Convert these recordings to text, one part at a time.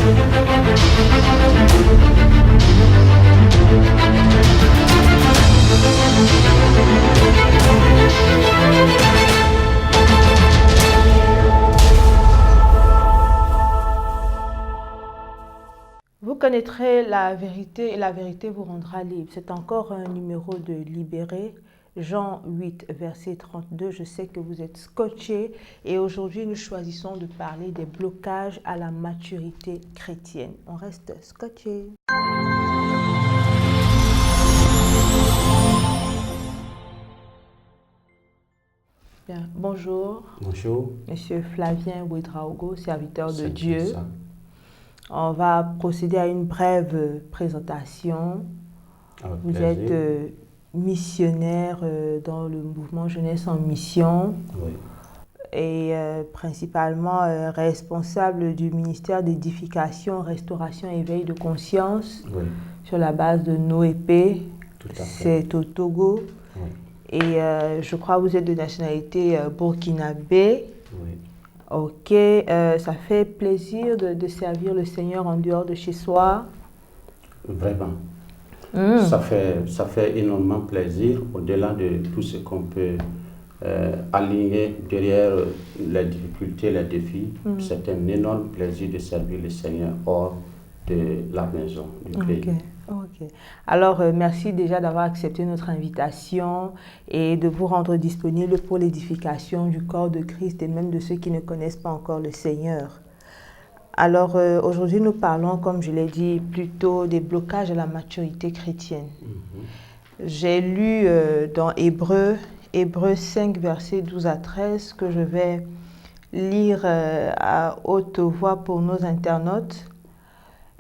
Vous connaîtrez la vérité et la vérité vous rendra libre. C'est encore un numéro de Libéré, Jean 8, verset 32. Je sais que vous êtes scotchés et aujourd'hui nous choisissons de parler des blocages à la maturité chrétienne. On reste scotchés. Bien. Bonjour. Bonjour. Monsieur Flavien Ouedraogo, serviteur de Dieu. Ça. On va procéder à une brève présentation. Avec Vous plaisir. êtes missionnaire dans le mouvement Jeunesse en Mission. Oui. Et principalement responsable du ministère d'édification, restauration et éveil de conscience. Oui. Sur la base de Noépé. Tout à fait. C'est au Togo. Oui. Et je crois que vous êtes de nationalité burkinabé. Oui. Ok, ça fait plaisir de servir le Seigneur en dehors de chez soi. Vraiment. Ça fait énormément plaisir, au-delà de tout ce qu'on peut aligner derrière les difficultés, les défis. C'est un énorme plaisir de servir le Seigneur hors de la maison, du pays. Ok. Alors, merci déjà d'avoir accepté notre invitation et de vous rendre disponible pour l'édification du corps de Christ et même de ceux qui ne connaissent pas encore le Seigneur. Alors, aujourd'hui, nous parlons, comme je l'ai dit, plutôt des blocages à la maturité chrétienne. J'ai lu dans Hébreux 5, versets 12 à 13, que je vais lire à haute voix pour nos internautes.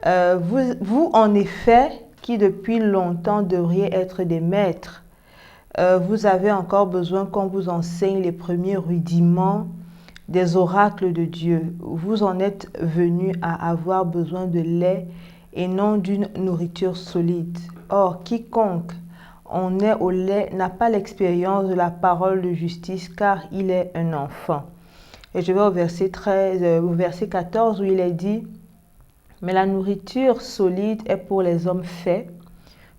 Vous, en effet, qui depuis longtemps devriez être des maîtres, vous avez encore besoin qu'on vous enseigne les premiers rudiments des oracles de Dieu. Vous en êtes venus à avoir besoin de lait et non d'une nourriture solide. Or, quiconque en est au lait n'a pas l'expérience de la parole de justice, car il est un enfant. Et je vais au verset 14 où il est dit: mais la nourriture solide est pour les hommes faits,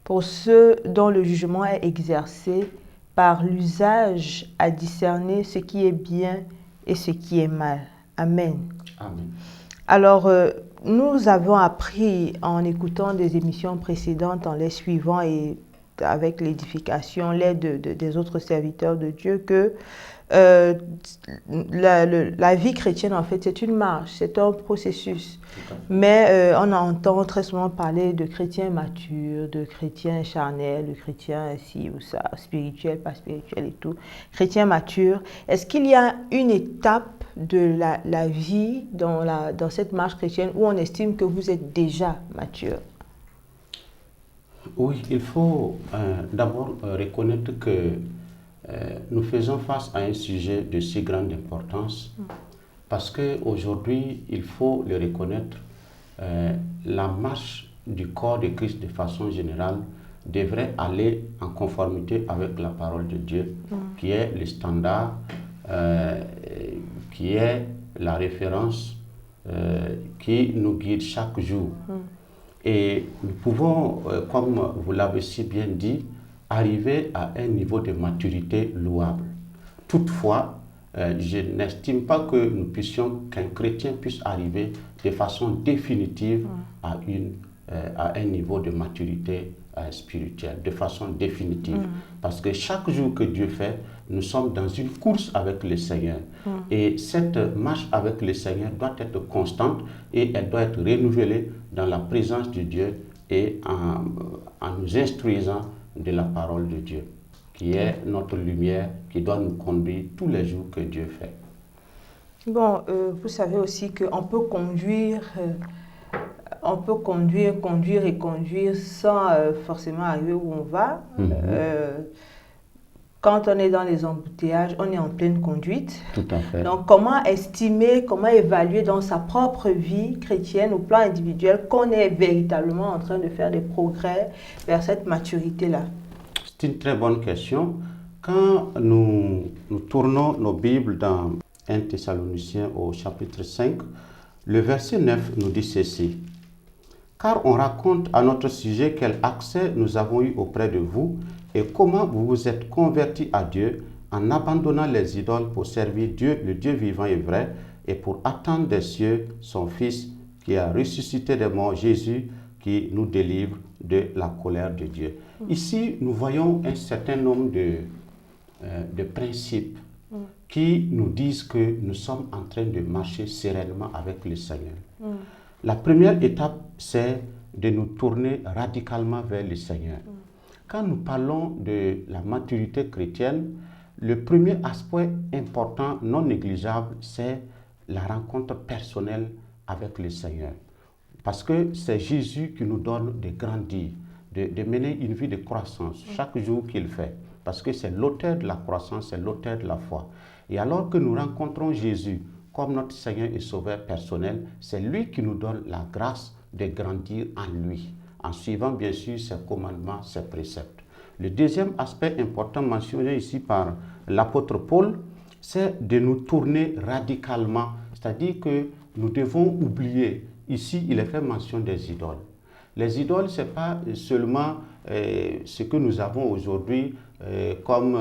pour ceux dont le jugement est exercé par l'usage à discerner ce qui est bien et ce qui est mal. Amen. Amen. Alors, nous avons appris en écoutant des émissions précédentes, en les suivant et avec l'édification, l'aide des autres serviteurs de Dieu, que la vie chrétienne, en fait, c'est une marche, c'est un processus. Mais on entend très souvent parler de chrétiens matures, de chrétiens charnels, de chrétiens ci ou ça, spirituels, pas spirituels et tout. Chrétiens matures. Est-ce qu'il y a une étape de la vie dans cette marche chrétienne où on estime que vous êtes déjà mature? Oui, il faut d'abord reconnaître que nous faisons face à un sujet de si grande importance parce qu'aujourd'hui, il faut le reconnaître, la marche du corps de Christ de façon générale devrait aller en conformité avec la parole de Dieu, qui est le standard, qui est la référence qui nous guide chaque jour. Et nous pouvons, comme vous l'avez si bien dit, arriver à un niveau de maturité louable. Toutefois, je n'estime pas que qu'un chrétien puisse arriver de façon définitive à un niveau de maturité spirituelle, de façon définitive. Parce que chaque jour que Dieu fait, nous sommes dans une course avec le Seigneur. Et cette marche avec le Seigneur doit être constante et elle doit être renouvelée dans la présence de Dieu et en nous instruisant de la parole de Dieu, qui est notre lumière, qui doit nous conduire tous les jours que Dieu fait. Bon, vous savez aussi qu'on peut conduire sans forcément arriver où on va. Quand on est dans les embouteillages, on est en pleine conduite. Tout à fait. Donc, comment estimer, comment évaluer dans sa propre vie chrétienne, au plan individuel, qu'on est véritablement en train de faire des progrès vers cette maturité-là? C'est une très bonne question. Quand nous tournons nos Bibles dans 1 Thessaloniciens au chapitre 5, Le verset 9 nous dit ceci. Car on raconte à notre sujet quel accès nous avons eu auprès de vous et comment vous vous êtes convertis à Dieu en abandonnant les idoles pour servir Dieu, le Dieu vivant et vrai, et pour attendre des cieux son Fils qui a ressuscité des morts, Jésus, qui nous délivre de la colère de Dieu. Ici, nous voyons un certain nombre de principes qui nous disent que nous sommes en train de marcher sereinement avec le Seigneur. La première étape, c'est de nous tourner radicalement vers le Seigneur. Quand nous parlons de la maturité chrétienne, le premier aspect important, non négligeable, c'est la rencontre personnelle avec le Seigneur. Parce que c'est Jésus qui nous donne de grandir, de mener une vie de croissance chaque jour qu'il fait. Parce que c'est l'auteur de la croissance, c'est l'auteur de la foi. Et alors que nous rencontrons Jésus comme notre Seigneur et Sauveur personnel, c'est lui qui nous donne la grâce de grandir en lui, en suivant bien sûr ses commandements, ses préceptes. Le deuxième aspect important mentionné ici par l'apôtre Paul, c'est de nous tourner radicalement, c'est-à-dire que nous devons oublier, ici il est fait mention des idoles. Les idoles, ce n'est pas seulement ce que nous avons aujourd'hui comme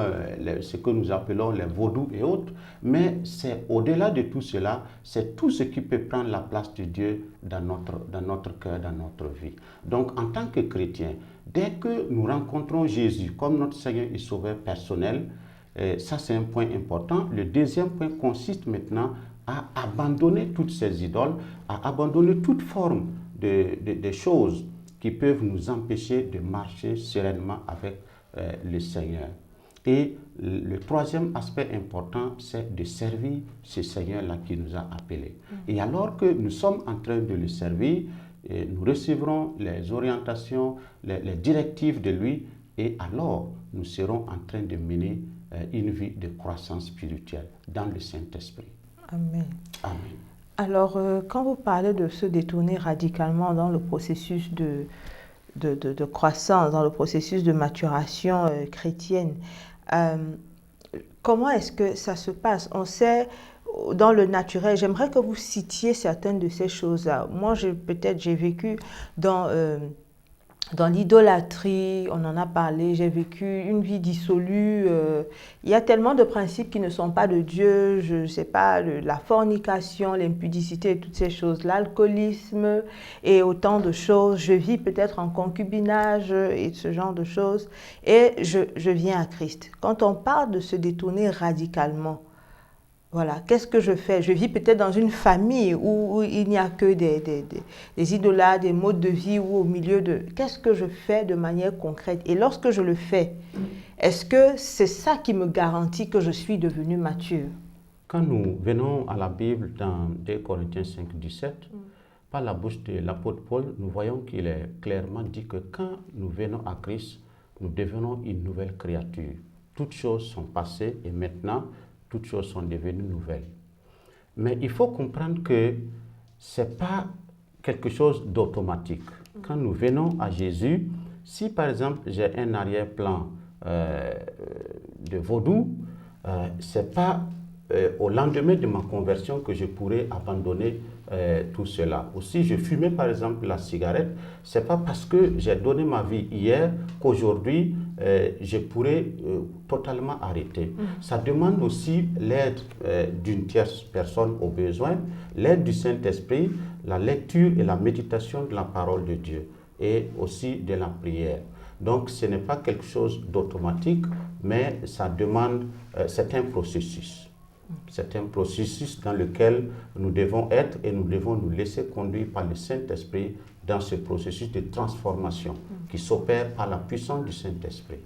ce que nous appelons les vaudous et autres, mais c'est au-delà de tout cela, c'est tout ce qui peut prendre la place de Dieu dans notre cœur, dans notre vie. Donc en tant que chrétien, dès que nous rencontrons Jésus comme notre Seigneur et Sauveur personnel, ça c'est un point important. Le deuxième point consiste maintenant à abandonner toutes ces idoles, à abandonner toute forme de choses qui peuvent nous empêcher de marcher sereinement avec le Seigneur. Et le troisième aspect important, c'est de servir ce Seigneur-là qui nous a appelés. Et alors que nous sommes en train de le servir, nous recevrons les orientations, les directives de lui, et alors nous serons en train de mener une vie de croissance spirituelle dans le Saint-Esprit. Amen. Amen. Alors, quand vous parlez de se détourner radicalement dans le processus de croissance, dans le processus de maturation chrétienne, comment est-ce que ça se passe? On sait, dans le naturel, j'aimerais que vous citiez certaines de ces choses-là. Moi, j'ai vécu dans l'idolâtrie, on en a parlé, j'ai vécu une vie dissolue. Il y a tellement de principes qui ne sont pas de Dieu, je ne sais pas, la fornication, l'impudicité et toutes ces choses, l'alcoolisme et autant de choses. Je vis peut-être en concubinage et ce genre de choses. Et je viens à Christ. Quand on parle de se détourner radicalement, voilà, qu'est-ce que je fais? Je vis peut-être dans une famille où il n'y a que des idolâtres, des modes de vie ou au milieu de... Qu'est-ce que je fais de manière concrète? Et lorsque je le fais, est-ce que c'est ça qui me garantit que je suis devenu mature? Quand nous venons à la Bible dans 2 Corinthiens 5, 17, par la bouche de l'apôtre Paul, nous voyons qu'il est clairement dit que quand nous venons à Christ, nous devenons une nouvelle créature. Toutes choses sont passées et maintenant, toutes choses sont devenues nouvelles. Mais il faut comprendre que ce n'est pas quelque chose d'automatique. Quand nous venons à Jésus, si par exemple j'ai un arrière-plan de vaudou, ce n'est pas au lendemain de ma conversion que je pourrais abandonner tout cela. Ou si je fumais par exemple la cigarette, ce n'est pas parce que j'ai donné ma vie hier qu'aujourd'hui je pourrais totalement arrêter. Ça demande aussi l'aide d'une tierce personne au besoin, l'aide du Saint-Esprit, la lecture et la méditation de la parole de Dieu et aussi de la prière. Donc ce n'est pas quelque chose d'automatique, mais ça demande, c'est un processus. C'est un processus dans lequel nous devons être et nous devons nous laisser conduire par le Saint-Esprit dans ce processus de transformation qui s'opère par la puissance du Saint-Esprit.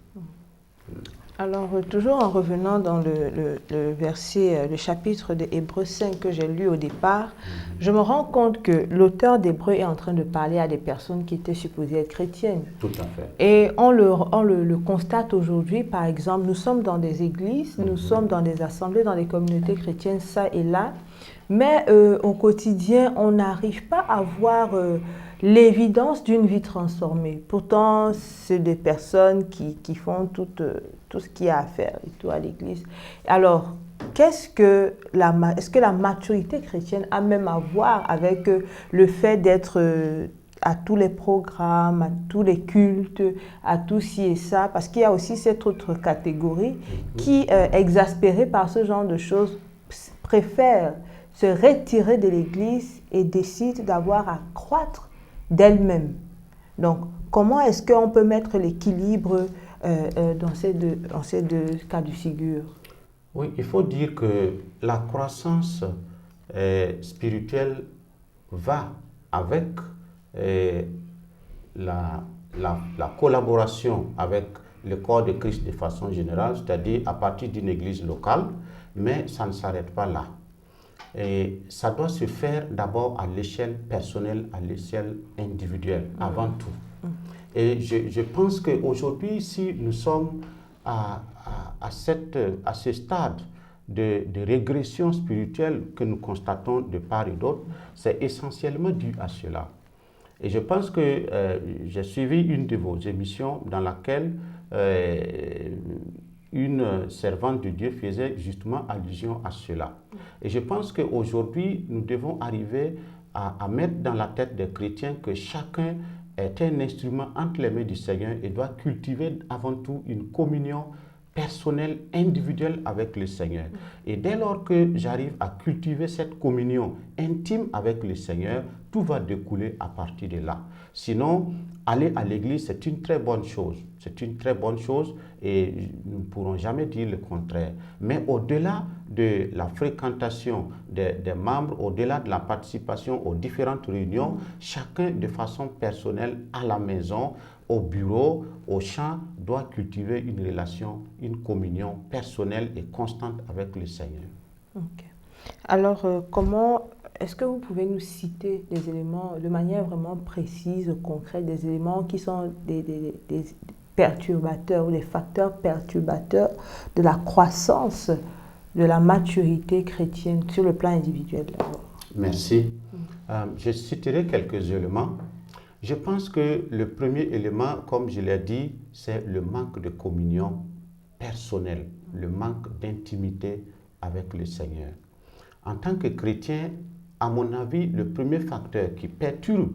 Alors, toujours en revenant dans le verset, le chapitre de Hébreux 5 que j'ai lu au départ, je me rends compte que l'auteur d'Hébreux est en train de parler à des personnes qui étaient supposées être chrétiennes. Tout à fait. Et on le constate aujourd'hui, par exemple, nous sommes dans des églises, nous sommes dans des assemblées, dans des communautés chrétiennes, ça et là, mais au quotidien, on n'arrive pas à voir l'évidence d'une vie transformée. Pourtant, c'est des personnes qui font tout ce qu'il y a à faire et tout à l'église. Alors, est-ce que la maturité chrétienne a même à voir avec le fait d'être à tous les programmes, à tous les cultes, à tout ci et ça, parce qu'il y a aussi cette autre catégorie qui, exaspérée par ce genre de choses, préfère se retirer de l'Église et décide d'avoir à croître d'elle-même. Donc, comment est-ce qu'on peut mettre l'équilibre dans ces deux cas de figure? Oui, il faut dire que la croissance spirituelle va avec la collaboration avec le corps de Christ de façon générale, c'est-à-dire à partir d'une église locale, mais ça ne s'arrête pas là. Et ça doit se faire d'abord à l'échelle personnelle, à l'échelle individuelle, avant tout. Et je pense qu'aujourd'hui, si nous sommes à ce stade de régression spirituelle que nous constatons de part et d'autre, c'est essentiellement dû à cela. Et je pense que j'ai suivi une de vos émissions dans laquelle une servante de Dieu faisait justement allusion à cela. Et je pense qu'aujourd'hui, nous devons arriver à mettre dans la tête des chrétiens que chacun est un instrument entre les mains du Seigneur et doit cultiver avant tout une communion personnelle, individuelle avec le Seigneur. Et dès lors que j'arrive à cultiver cette communion intime avec le Seigneur, tout va découler à partir de là. Sinon, aller à l'église, c'est une très bonne chose. C'est une très bonne chose et nous ne pourrons jamais dire le contraire. Mais au-delà de la fréquentation des membres, au-delà de la participation aux différentes réunions, chacun de façon personnelle à la maison, au bureau, au champ, doit cultiver une relation, une communion personnelle et constante avec le Seigneur. Okay. Alors, est-ce que vous pouvez nous citer des éléments de manière vraiment précise, concrète, des éléments qui sont des perturbateurs ou des facteurs perturbateurs de la croissance, de la maturité chrétienne sur le plan individuel d'abord? Merci. Je citerai quelques éléments. Je pense que le premier élément, comme je l'ai dit, c'est le manque de communion personnelle, le manque d'intimité avec le Seigneur. En tant que chrétien, à mon avis, le premier facteur qui perturbe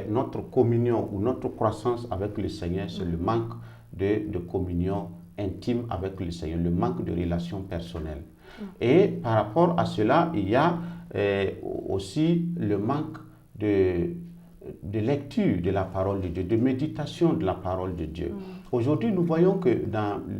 notre communion ou notre croissance avec le Seigneur, c'est le manque de communion intime avec le Seigneur, le manque de relation personnelle. Et par rapport à cela, il y a aussi le manque de lecture de la parole de Dieu, de méditation de la parole de Dieu. Aujourd'hui, nous voyons que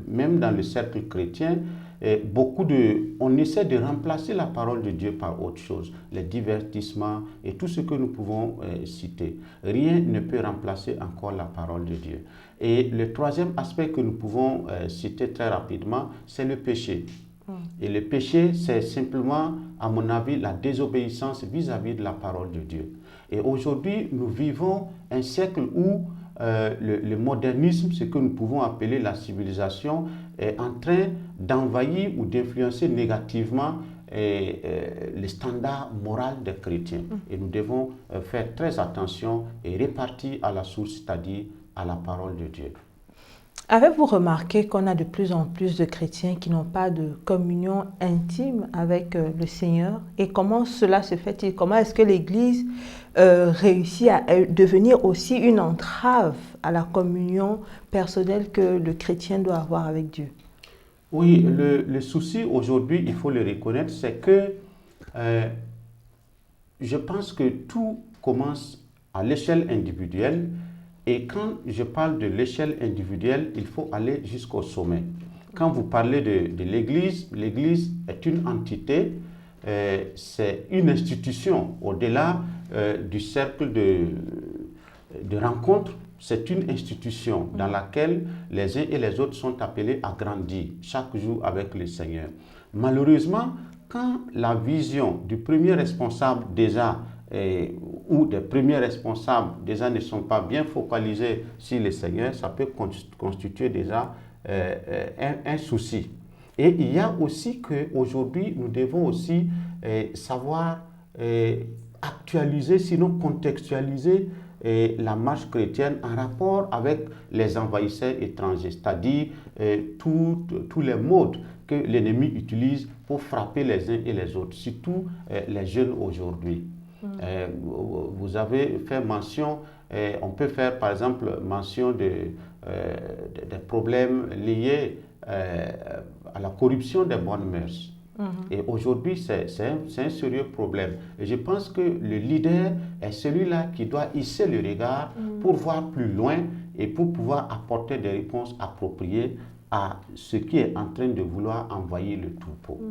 même dans le cercle chrétien, on essaie de remplacer la parole de Dieu par autre chose, les divertissements et tout ce que nous pouvons citer. Rien ne peut remplacer encore la parole de Dieu. Et le troisième aspect que nous pouvons citer très rapidement, c'est le péché. Et le péché, c'est simplement, à mon avis, la désobéissance vis-à-vis de la parole de Dieu. Et aujourd'hui, nous vivons un siècle où le modernisme, ce que nous pouvons appeler la civilisation, est en train d'envahir ou d'influencer négativement les standards moraux des chrétiens. Et nous devons faire très attention et répartir à la source, c'est-à-dire à la parole de Dieu. Avez-vous remarqué qu'on a de plus en plus de chrétiens qui n'ont pas de communion intime avec le Seigneur? Et comment cela se fait-il? Comment est-ce que l'Église réussit à devenir aussi une entrave à la communion personnelle que le chrétien doit avoir avec Dieu? Oui, le souci aujourd'hui, il faut le reconnaître, c'est que je pense que tout commence à l'échelle individuelle. Et quand je parle de l'échelle individuelle, il faut aller jusqu'au sommet. Quand vous parlez de l'Église, l'Église est une entité, c'est une institution au-delà du cercle de rencontres. C'est une institution dans laquelle les uns et les autres sont appelés à grandir chaque jour avec le Seigneur. Malheureusement, quand la vision du premier responsable déjà ou des premiers responsables déjà ne sont pas bien focalisés sur le Seigneur, ça peut constituer déjà un souci. Et il y a aussi qu'aujourd'hui, nous devons aussi savoir actualiser, sinon contextualiser la marche chrétienne en rapport avec les envahisseurs étrangers, c'est-à-dire tous les modes que l'ennemi utilise pour frapper les uns et les autres, surtout les jeunes aujourd'hui. Vous avez fait mention, on peut faire par exemple mention des problèmes liés à la corruption des bonnes mœurs. Et aujourd'hui, c'est un sérieux problème. Et je pense que le leader est celui-là qui doit hisser le regard pour voir plus loin et pour pouvoir apporter des réponses appropriées à ce qui est en train de vouloir envahir le troupeau.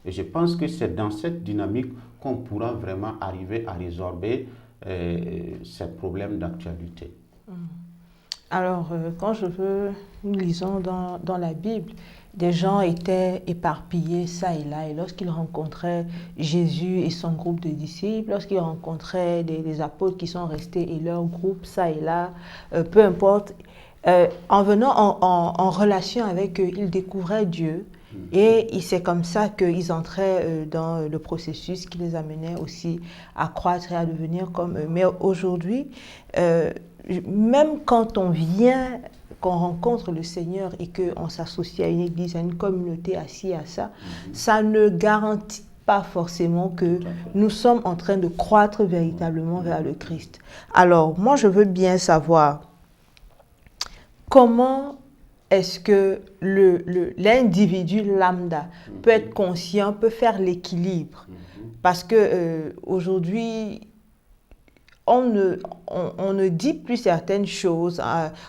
Et je pense que c'est dans cette dynamique qu'on pourra vraiment arriver à résorber ces problèmes d'actualité. Alors, quand nous lisons dans la Bible, des gens étaient éparpillés ça et là, et lorsqu'ils rencontraient Jésus et son groupe de disciples, lorsqu'ils rencontraient des apôtres qui sont restés et leur groupe ça et là, peu importe, en venant en relation avec eux, ils découvraient Dieu. Et c'est comme ça qu'ils entraient dans le processus qui les amenait aussi à croître et à devenir comme eux. Mais aujourd'hui, même quand qu'on rencontre le Seigneur et qu'on s'associe à une église, à une communauté assise à ça, ça ne garantit pas forcément que nous sommes en train de croître véritablement vers le Christ. Alors, moi, je veux bien savoir comment est-ce que l'individu lambda peut être conscient, peut faire l'équilibre. Parce que aujourd'hui, on ne dit plus certaines choses.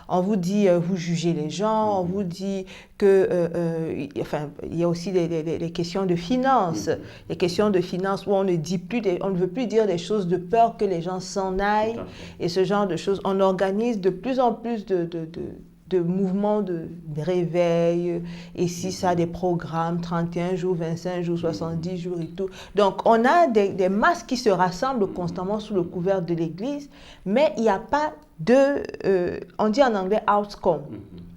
On vous dit, vous jugez les gens, on vous dit que, enfin, il y a aussi des questions de finances. Les questions de finances où on ne dit plus, on ne veut plus dire des choses de peur que les gens s'en aillent et ce genre de choses. On organise de plus en plus de mouvements de réveil, et si ça, des programmes, 31 jours, 25 jours, 70 jours et tout. Donc, on a des masses qui se rassemblent constamment sous le couvert de l'Église, mais il n'y a pas on dit en anglais outcome.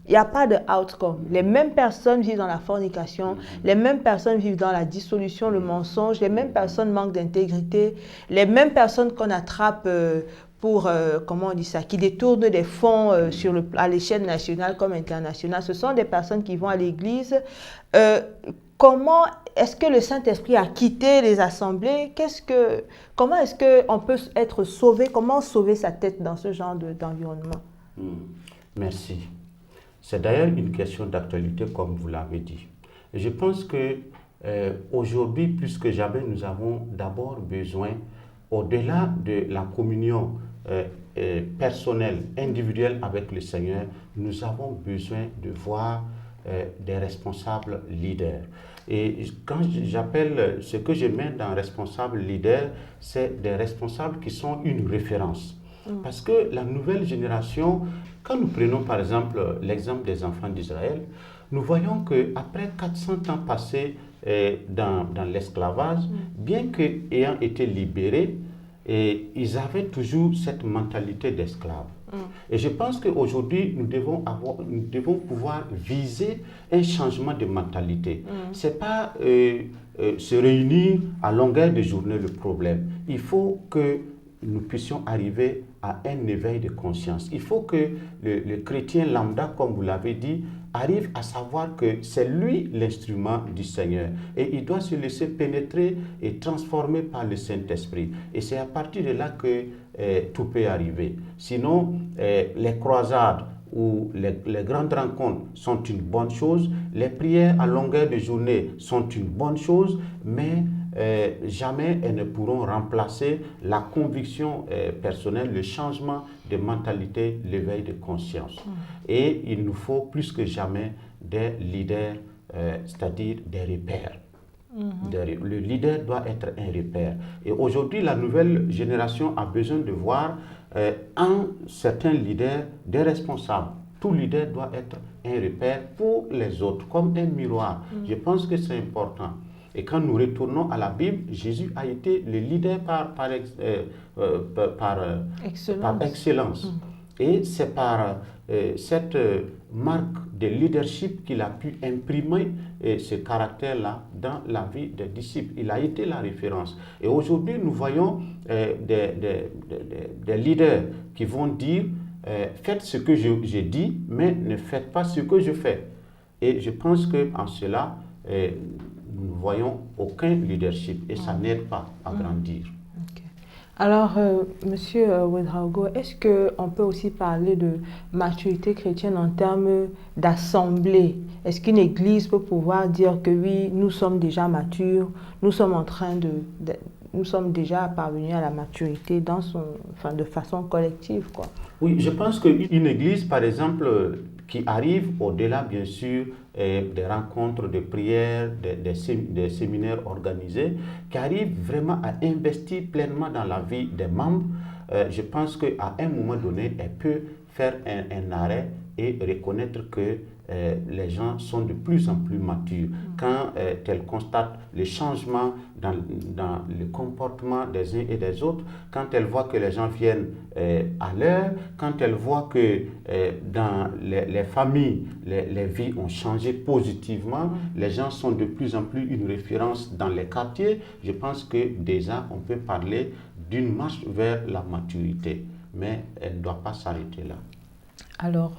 Il n'y a pas de outcome. Les mêmes personnes vivent dans la fornication, les mêmes personnes vivent dans la dissolution, le mensonge, les mêmes personnes manquent d'intégrité, les mêmes personnes qu'on attrape pour, comment on dit ça, qui détournent des fonds à l'échelle nationale comme internationale. Ce sont des personnes qui vont à l'église. Comment est-ce que le Saint-Esprit a quitté les assemblées? Comment est-ce qu'on peut être sauvé? Comment sauver sa tête dans ce genre d'environnement? Merci. C'est d'ailleurs une question d'actualité, comme vous l'avez dit. Et je pense que aujourd'hui, plus que jamais, nous avons d'abord besoin, au-delà de la communion personnelle, individuelle avec le Seigneur, nous avons besoin de voir des responsables leaders. Et quand j'appelle ce que je mets dans responsable leader, c'est des responsables qui sont une référence. Parce que la nouvelle génération, quand nous prenons par exemple l'exemple des enfants d'Israël, nous voyons qu'après 400 ans passés dans l'esclavage, bien qu'ayant été libérés, ils avaient toujours cette mentalité d'esclave. Et je pense qu'aujourd'hui, nous devons pouvoir viser un changement de mentalité. Ce n'est pas se réunir à longueur de journée le problème. Il faut que nous puissions arriver à un éveil de conscience. Il faut que le chrétien lambda, comme vous l'avez dit, arrive à savoir que c'est lui l'instrument du Seigneur et il doit se laisser pénétrer et transformer par le Saint-Esprit. Et c'est à partir de là que tout peut arriver. Sinon, les croisades ou les grandes rencontres sont une bonne chose, les prières à longueur de journée sont une bonne chose, mais jamais elles ne pourront remplacer la conviction personnelle, le changement de mentalité, l'éveil de conscience. Et il nous faut plus que jamais des leaders, c'est-à-dire des repères. Le leader doit être un repère. Et aujourd'hui, la nouvelle génération a besoin de voir en certains leaders des responsables. Tout leader doit être un repère pour les autres, comme un miroir. Je pense que c'est important. Et quand nous retournons à la Bible, Jésus a été le leader par excellence. Et c'est par cette marque de leadership qu'il a pu imprimer ce caractère-là dans la vie des disciples. Il a été la référence. Et aujourd'hui, nous voyons des leaders qui vont dire faites ce que j'ai dit, mais ne faites pas ce que je fais. Et je pense qu'en cela, nous ne voyons aucun leadership et ça n'aide pas à grandir. Okay. Alors, Monsieur Ouedraogo, est-ce qu'on peut aussi parler de maturité chrétienne en termes d'assemblée? Est-ce qu'une église peut pouvoir dire que oui, nous sommes déjà matures, nous sommes en train nous sommes déjà parvenus à la maturité de façon collective, quoi? Oui, je pense qu'une église, par exemple, qui arrive au-delà, bien sûr, des rencontres de prière, des séminaires organisés, qui arrive vraiment à investir pleinement dans la vie des membres, je pense qu'à un moment donné, elle peut faire un arrêt et reconnaître que les gens sont de plus en plus matures. Quand elle constate les changements dans le comportement des uns et des autres, quand elle voit que les gens viennent à l'heure, quand elle voit que dans les familles, les vies ont changé positivement, les gens sont de plus en plus une référence dans les quartiers, je pense que déjà on peut parler d'une marche vers la maturité, mais elle ne doit pas s'arrêter là. Alors,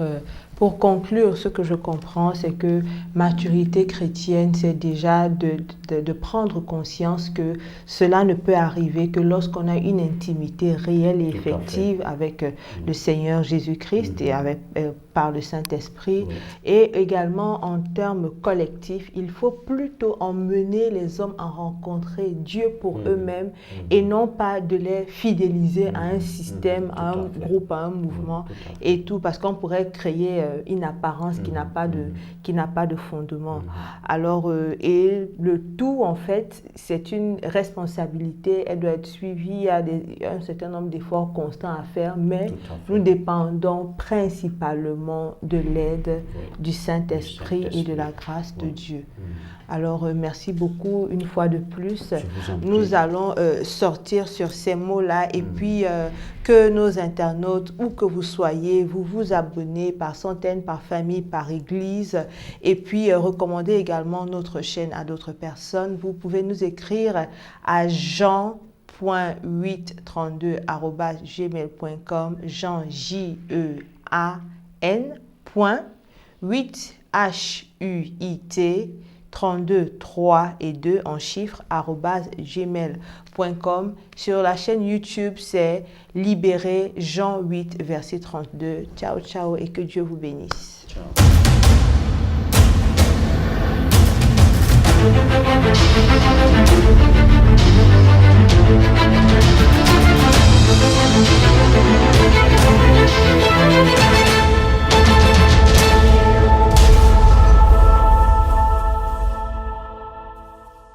pour conclure, ce que je comprends, c'est que maturité chrétienne, c'est déjà de prendre conscience que cela ne peut arriver que lorsqu'on a une intimité réelle et effective avec le Seigneur Jésus-Christ et par le Saint-Esprit. Et également, en termes collectifs, il faut plutôt emmener les hommes à rencontrer Dieu pour eux-mêmes et non pas de les fidéliser à un système, à un groupe, à un mouvement et tout, parce qu'on pourrait créer une apparence qui n'a pas de fondement. Alors, et le tout, en fait, c'est une responsabilité, elle doit être suivie, il y a un certain nombre d'efforts constants à faire, mais nous dépendons principalement de l'aide du Saint-Esprit et de la grâce de Dieu. Alors, merci beaucoup une fois de plus. Nous allons sortir sur ces mots-là et puis que nos internautes, où que vous soyez, vous vous abonnez par centaines, par famille, par église et puis recommandez également notre chaîne à d'autres personnes. Vous pouvez nous écrire à jean.832@gmail.com, Jean, Jean.8 HUIT 32 3 et 2 en chiffres @gmail.com. Sur la chaîne YouTube, c'est Libéré Jean 8 verset 32. Ciao, ciao et que Dieu vous bénisse. Ciao.